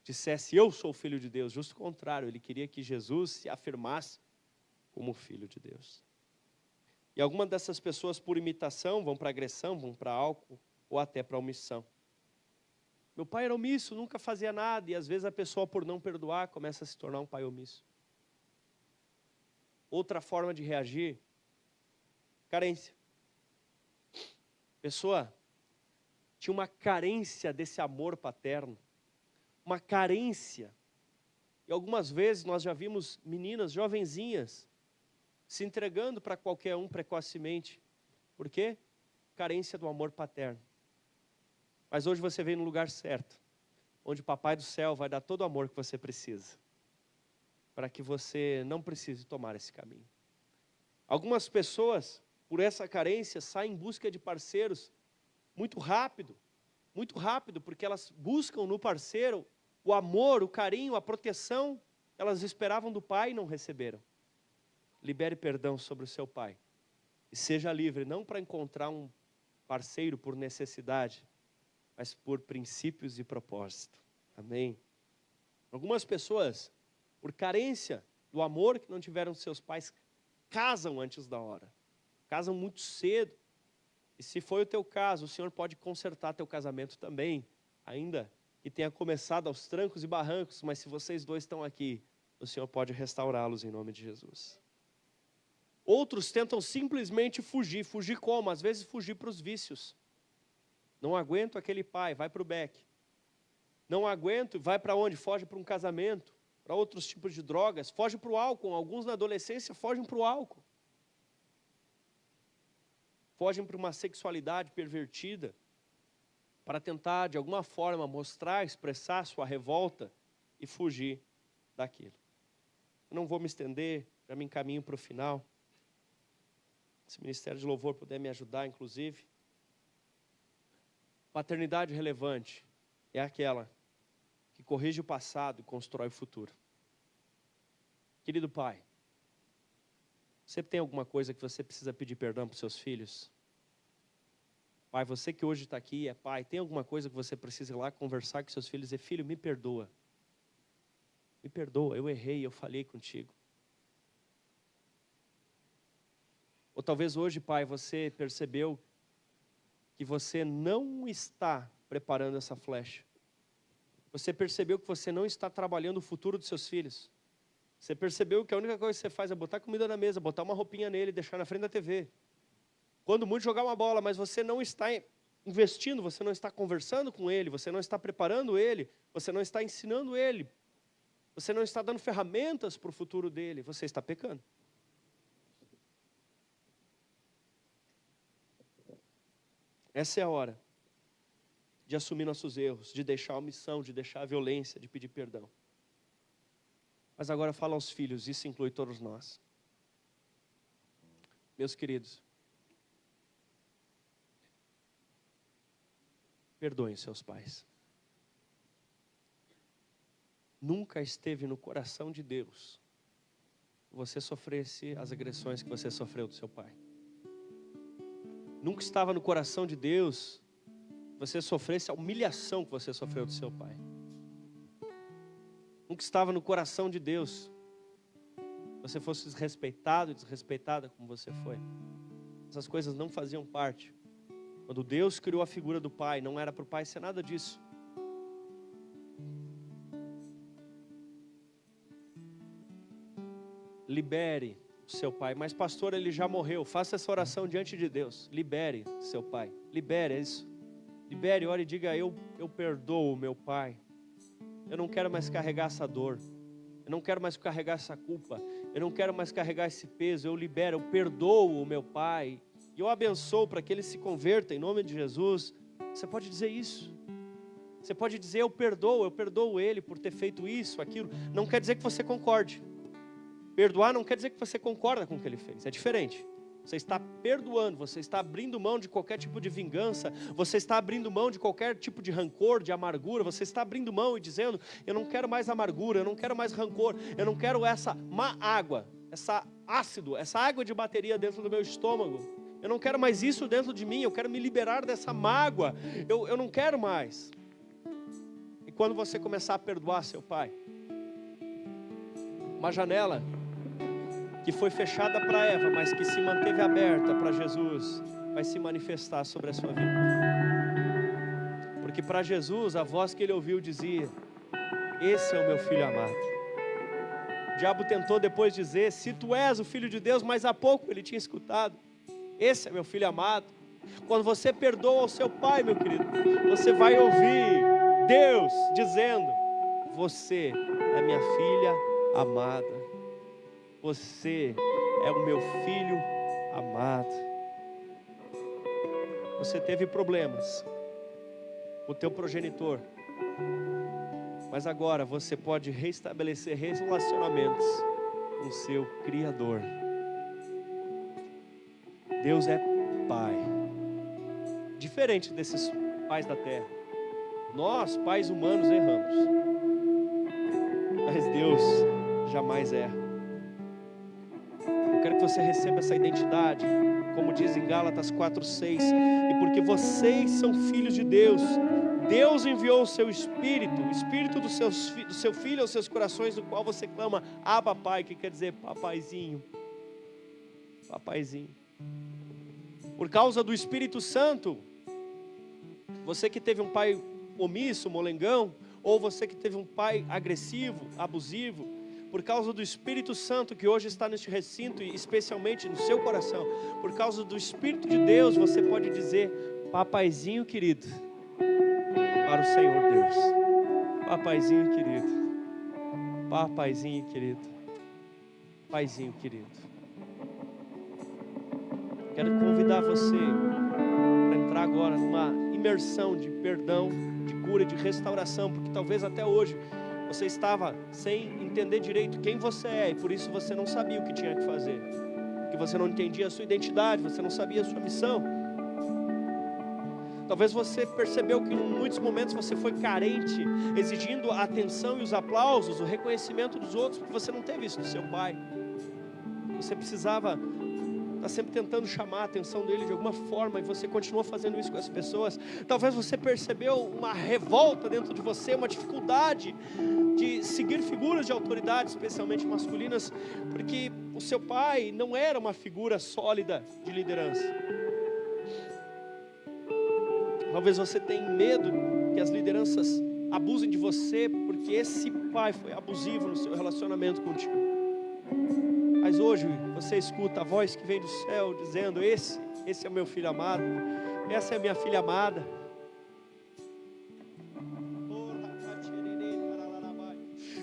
dissesse, eu sou o filho de Deus. Justo o contrário, ele queria que Jesus se afirmasse como filho de Deus. E algumas dessas pessoas, por imitação, vão para agressão, vão para álcool, ou até para omissão. Meu pai era omisso, nunca fazia nada, e às vezes a pessoa, por não perdoar, começa a se tornar um pai omisso. Outra forma de reagir, carência. A pessoa tinha uma carência desse amor paterno, uma carência. E algumas vezes nós já vimos meninas, jovenzinhas, se entregando para qualquer um precocemente. Por quê? Carência do amor paterno. Mas hoje você vem no lugar certo, onde o Papai do Céu vai dar todo o amor que você precisa, para que você não precise tomar esse caminho. Algumas pessoas, por essa carência, saem em busca de parceiros muito rápido, porque elas buscam no parceiro o amor, o carinho, a proteção, elas esperavam do pai e não receberam. Libere perdão sobre o seu pai, e seja livre, não para encontrar um parceiro por necessidade, mas por princípios e propósito. Amém? Algumas pessoas, por carência do amor que não tiveram seus pais, casam antes da hora. Casam muito cedo. E se foi o teu caso, o Senhor pode consertar teu casamento também. Ainda que tenha começado aos trancos e barrancos, mas se vocês dois estão aqui, o Senhor pode restaurá-los em nome de Jesus. Outros tentam simplesmente fugir. Fugir como? Às vezes fugir para os vícios. Não aguento aquele pai, vai para o beck. Não aguento, vai para onde? Foge para um casamento, para outros tipos de drogas, foge para o álcool. Alguns na adolescência fogem para o álcool. Fogem para uma sexualidade pervertida, para tentar, de alguma forma, mostrar, expressar sua revolta e fugir daquilo. Eu não vou me estender, já me encaminho para o final. Se o Ministério de Louvor puder me ajudar, inclusive. Paternidade relevante é aquela que corrige o passado e constrói o futuro. Querido pai, você tem alguma coisa que você precisa pedir perdão para os seus filhos? Pai, você que hoje está aqui é pai, tem alguma coisa que você precisa ir lá conversar com seus filhos e dizer, filho, me perdoa. Me perdoa, eu errei, eu falhei contigo. Ou talvez hoje, pai, você percebeu que você não está preparando essa flecha. Você percebeu que você não está trabalhando o futuro dos seus filhos. Você percebeu que a única coisa que você faz é botar comida na mesa, botar uma roupinha nele e deixar na frente da TV. Quando muito jogar uma bola, mas você não está investindo, você não está conversando com ele, você não está preparando ele, você não está ensinando ele, você não está dando ferramentas para o futuro dele, você está pecando. Essa é a hora de assumir nossos erros, de deixar a omissão, de deixar a violência, de pedir perdão. Mas agora fala aos filhos, isso inclui todos nós. Meus queridos, perdoem seus pais. Nunca esteve no coração de Deus que você sofresse as agressões que você sofreu do seu pai. Nunca estava no coração de Deus que você sofresse a humilhação que você sofreu do seu pai. Nunca estava no coração de Deus que você fosse desrespeitado e desrespeitada como você foi. Essas coisas não faziam parte. Quando Deus criou a figura do pai, não era para o pai ser nada disso. Libere o seu pai. Mas pastor, ele já morreu. Faça essa oração diante de Deus. Libere seu pai. Libere isso. Libere, ore e diga, eu perdoo o meu pai. Eu não quero mais carregar essa dor. Eu não quero mais carregar essa culpa. Eu não quero mais carregar esse peso. Eu libero, eu perdoo o meu pai. E eu abençoo para que ele se converta em nome de Jesus. Você pode dizer isso. Você pode dizer, eu perdoo ele por ter feito isso, aquilo. Não quer dizer que você concorde. Perdoar não quer dizer que você concorda com o que ele fez. É diferente. Você está perdoando, você está abrindo mão de qualquer tipo de vingança, você está abrindo mão de qualquer tipo de rancor, de amargura, você está abrindo mão e dizendo, eu não quero mais amargura, eu não quero mais rancor, eu não quero essa má água, essa água de bateria dentro do meu estômago, eu não quero mais isso dentro de mim, eu quero me liberar dessa mágoa, eu não quero mais. E quando você começar a perdoar seu pai, uma janela que foi fechada para Eva, mas que se manteve aberta para Jesus, vai se manifestar sobre a sua vida. Porque para Jesus, a voz que ele ouviu dizia, esse é o meu filho amado. O diabo tentou depois dizer, se tu és o filho de Deus, mas há pouco ele tinha escutado, esse é meu filho amado. Quando você perdoa o seu pai, meu querido, você vai ouvir Deus dizendo, você é minha filha amada. Você é o meu filho amado. Você teve problemas com o teu progenitor, mas agora você pode restabelecer relacionamentos com o seu Criador. Deus é Pai, diferente desses pais da terra. Nós, pais humanos, erramos, mas Deus jamais erra. Eu quero que você receba essa identidade, como diz em Gálatas 4:6, e porque vocês são filhos de Deus, Deus enviou o seu Espírito, o Espírito do seu Filho aos seus corações, no qual você clama, Abba Pai, que quer dizer papaizinho, papaizinho. Por causa do Espírito Santo, você que teve um pai omisso, molengão, ou você que teve um pai agressivo, abusivo, por causa do Espírito Santo que hoje está neste recinto e especialmente no seu coração, por causa do Espírito de Deus, você pode dizer, papaizinho querido, para o Senhor Deus, papaizinho querido, papaizinho querido, paizinho querido. Quero convidar você para entrar agora numa imersão de perdão, de cura, de restauração, porque talvez até hoje você estava sem entender direito quem você é, e por isso você não sabia o que tinha que fazer, porque você não entendia a sua identidade, você não sabia a sua missão. Talvez você percebeu que em muitos momentos você foi carente, exigindo a atenção e os aplausos, o reconhecimento dos outros, porque você não teve isso do seu pai. Você precisava estar sempre tentando chamar a atenção dele de alguma forma, e você continua fazendo isso com as pessoas. Talvez você percebeu uma revolta dentro de você, uma dificuldade de seguir figuras de autoridade, especialmente masculinas, porque o seu pai não era uma figura sólida de liderança. Talvez você tenha medo que as lideranças abusem de você, porque esse pai foi abusivo no seu relacionamento contigo. Mas hoje você escuta a voz que vem do céu dizendo: esse é o meu filho amado, essa é a minha filha amada.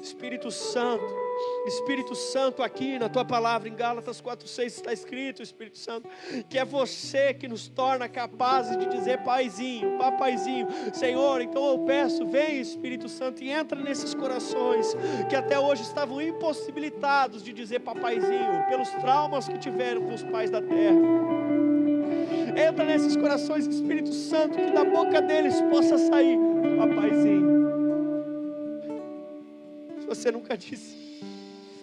Espírito Santo, aqui na tua palavra, em Gálatas 4:6 está escrito, Espírito Santo, que é você que nos torna capazes de dizer paizinho, papaizinho. Senhor, então eu peço, vem Espírito Santo e entra nesses corações que até hoje estavam impossibilitados de dizer papaizinho, pelos traumas que tiveram com os pais da terra. Entra nesses corações, Espírito Santo, que da boca deles possa sair papaizinho. Se você nunca disse,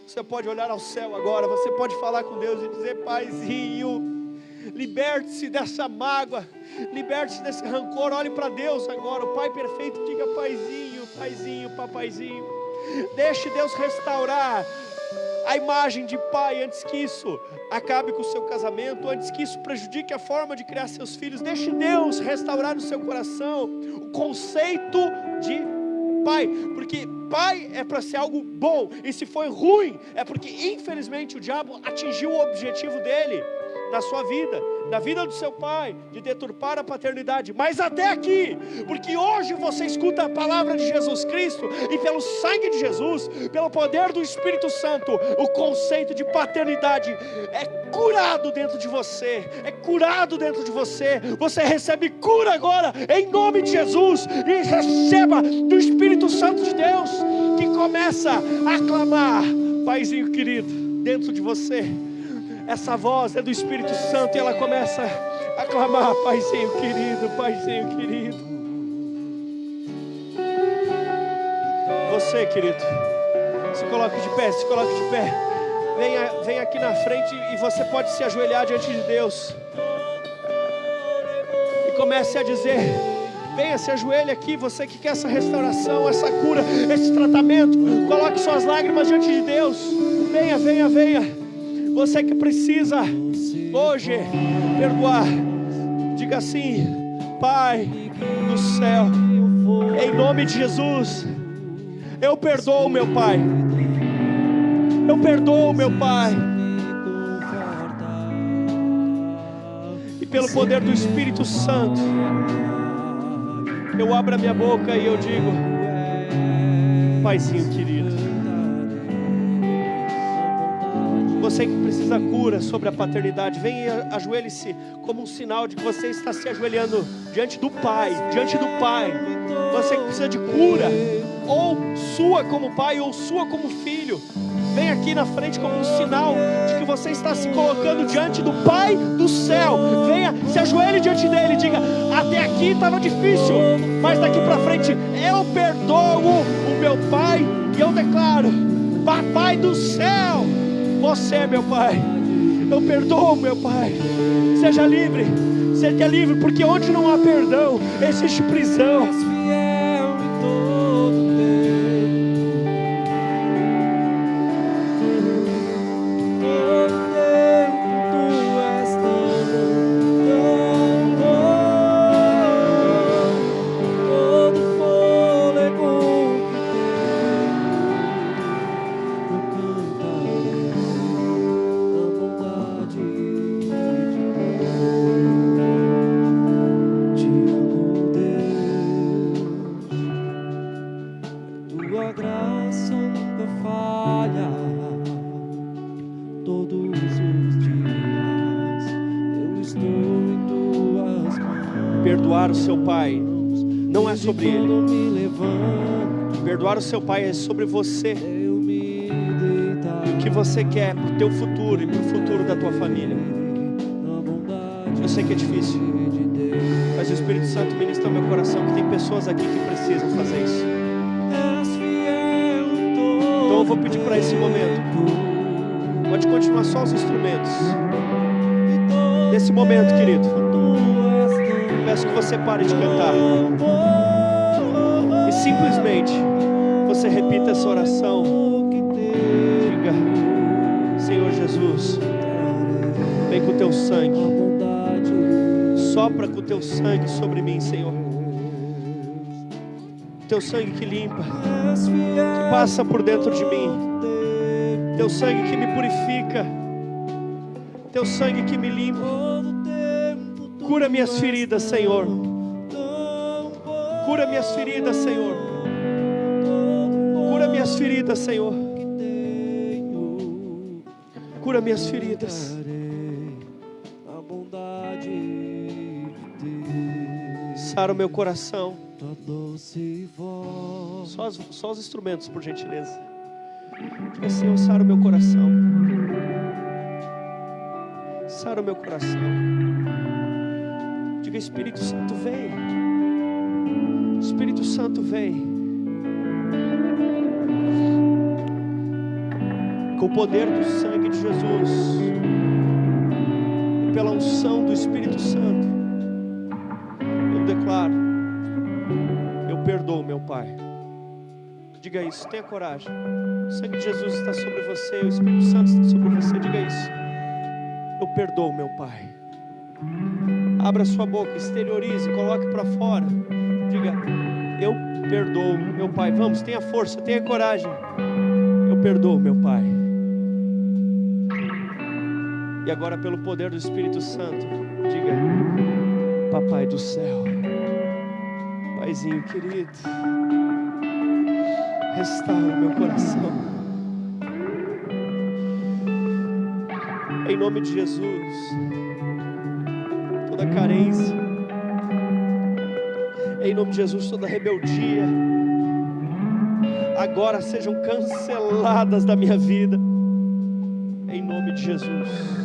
você pode olhar ao céu agora, você pode falar com Deus e dizer: paizinho, liberte-se dessa mágoa, liberte-se desse rancor. Olhe para Deus agora, o Pai perfeito, diga: paizinho, paizinho, papaizinho. Deixe Deus restaurar a imagem de pai antes que isso acabe com o seu casamento, antes que isso prejudique a forma de criar seus filhos. Deixe Deus restaurar no seu coração o conceito de pai, porque pai é para ser algo bom, e se foi ruim, é porque infelizmente o diabo atingiu o objetivo dele na sua vida, na vida do seu pai, de deturpar a paternidade. Mas até aqui, porque hoje você escuta a palavra de Jesus Cristo, e pelo sangue de Jesus, pelo poder do Espírito Santo, o conceito de paternidade é curado dentro de você, é curado dentro de você. Você recebe cura agora, em nome de Jesus, e receba do Espírito Santo de Deus, que começa a clamar: paizinho querido, dentro de você. Essa voz é do Espírito Santo, e ela começa a clamar: paizinho querido, paizinho querido. Você, querido, se coloque de pé, se coloque de pé. Venha aqui na frente, e você pode se ajoelhar diante de Deus e comece a dizer: venha, se ajoelhe aqui, você que quer essa restauração, essa cura, esse tratamento. Coloque suas lágrimas diante de Deus. Venha, venha, venha. Você que precisa hoje perdoar, diga assim: Pai do céu, em nome de Jesus, eu perdoo meu pai, eu perdoo meu pai, e pelo poder do Espírito Santo, eu abro a minha boca e eu digo: paizinho querido. Você que precisa cura sobre a paternidade, vem e ajoelhe-se como um sinal de que você está se ajoelhando diante do Pai, diante do Pai. Você que precisa de cura, ou sua como pai, ou sua como filho, vem aqui na frente como um sinal de que você está se colocando diante do Pai do céu. Venha, se ajoelhe diante dele e diga: até aqui estava difícil, mas daqui para frente eu perdoo o meu pai, e eu declaro: Papai do céu, você é meu pai, eu perdoo meu pai. Seja livre, porque onde não há perdão, existe prisão. Perdoar o seu pai não é sobre ele. Perdoar o seu pai é sobre você, e o que você quer para o teu futuro e para o futuro da tua família. Eu sei que é difícil, Mas o Espírito Santo ministra no meu coração que tem pessoas aqui que precisam fazer isso. Então eu vou pedir para esse momento. Pode continuar só os instrumentos. Nesse momento, querido, peço que você pare de cantar e simplesmente você repita essa oração. Diga: Senhor Jesus, vem com o teu sangue, sopra com o teu sangue sobre mim, Senhor. Teu sangue que limpa, que passa por dentro de mim. Teu sangue que me purifica. Teu sangue que me limpa. Cura minhas feridas, Senhor. Cura minhas feridas, Senhor. Cura minhas feridas, Senhor. Cura minhas feridas. Sara o meu coração. Só os instrumentos, por gentileza. Diga: Senhor, sara o meu coração. Sara o meu coração. Diga: Espírito Santo, vem. Espírito Santo, vem. Com o poder do sangue de Jesus e pela unção do Espírito Santo, eu declaro: eu perdoo, meu Pai. Diga isso, tenha coragem. O sangue de Jesus está sobre você, o Espírito Santo está sobre você. Diga isso: eu perdoo, meu Pai. Abra sua boca, exteriorize, coloque para fora. Diga: eu perdoo, meu Pai. Vamos, tenha força, tenha coragem. Eu perdoo, meu Pai. E agora, pelo poder do Espírito Santo, diga: Papai do céu, Paizinho querido, restaura o meu coração. Em nome de Jesus, toda carência, em nome de Jesus, toda rebeldia, agora sejam canceladas da minha vida. Em nome de Jesus.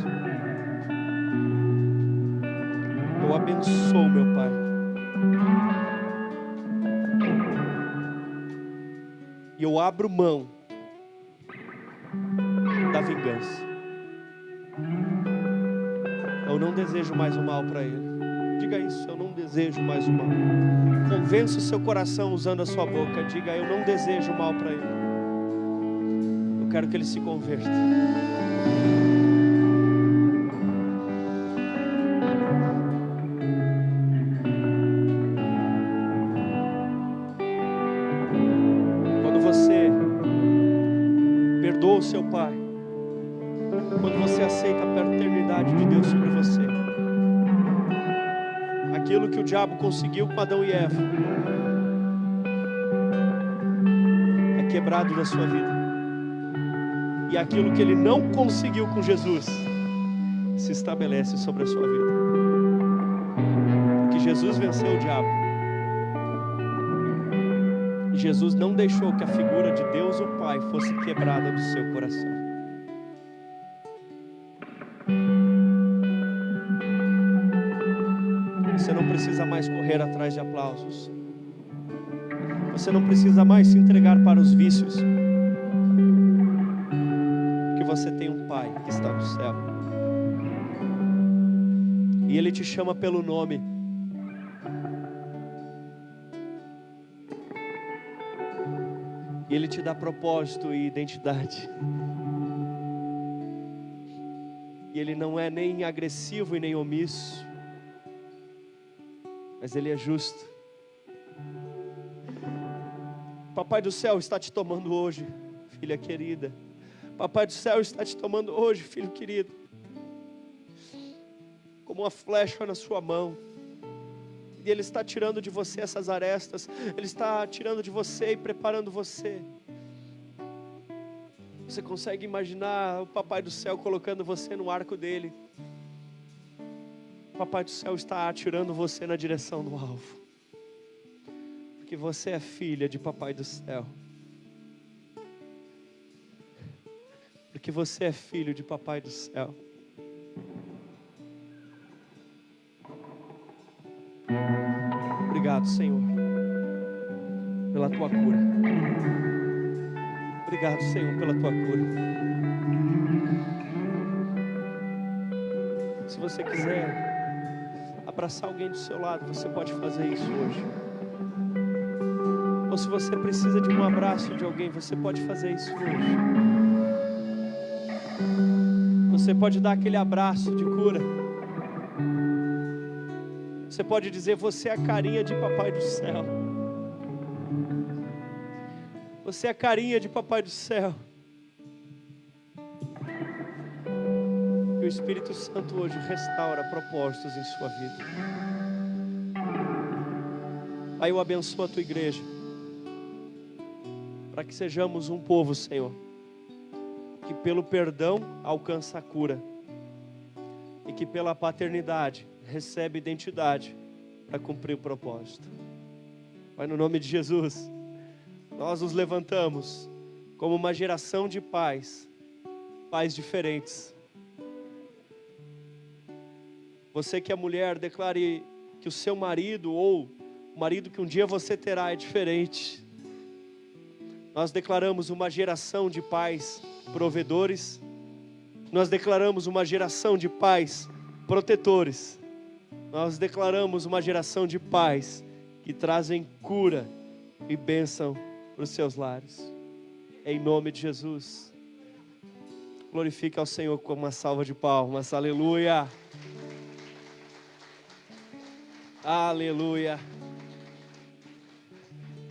Eu abençoo, meu Pai. E eu abro mão da vingança. Eu não desejo mais o mal para ele. Diga isso: eu não desejo mais o mal. Convença o seu coração usando a sua boca. Diga: eu não desejo o mal para ele. Eu quero que ele se converta. O seu Pai, quando você aceita a paternidade de Deus sobre você, aquilo que o diabo conseguiu com Adão e Eva é quebrado da sua vida, e aquilo que ele não conseguiu com Jesus se estabelece sobre a sua vida, porque Jesus venceu o diabo. Jesus não deixou que a figura de Deus, o Pai, fosse quebrada do seu coração. Você não precisa mais correr atrás de aplausos. Você não precisa mais se entregar para os vícios. Porque você tem um Pai que está no céu. E Ele te chama pelo nome. E Ele te dá propósito e identidade. E Ele não é nem agressivo e nem omisso, mas Ele é justo. Papai do céu está te tomando hoje, filha querida. Papai do céu está te tomando hoje, filho querido, como uma flecha na sua mão. E Ele está tirando de você essas arestas. Ele está tirando de você e preparando você. Você consegue imaginar o Papai do céu colocando você no arco dele? O Papai do céu está atirando você na direção do alvo. Porque você é filha de Papai do céu. Porque você é filho de Papai do céu. Obrigado, Senhor, pela tua cura. Obrigado, Senhor, pela tua cura. Se você quiser abraçar alguém do seu lado, você pode fazer isso hoje. Ou se você precisa de um abraço de alguém, você pode fazer isso hoje. Você pode dar aquele abraço de cura. Você pode dizer: você é a carinha de Papai do Céu. Você é a carinha de Papai do Céu. Que o Espírito Santo hoje restaura propósitos em sua vida. Pai, eu abençoo a tua igreja, para que sejamos um povo, Senhor, que pelo perdão alcança a cura, e que pela paternidade recebe identidade para cumprir o propósito. Pai, no nome de Jesus, nós nos levantamos como uma geração de pais, pais diferentes. Você que é mulher, declare que o seu marido ou o marido que um dia você terá é diferente. Nós declaramos uma geração de pais provedores. Nós declaramos uma geração de pais protetores. Nós declaramos uma geração de pais que trazem cura e bênção para os seus lares. Em nome de Jesus. Glorifique ao Senhor com uma salva de palmas. Aleluia. Aleluia.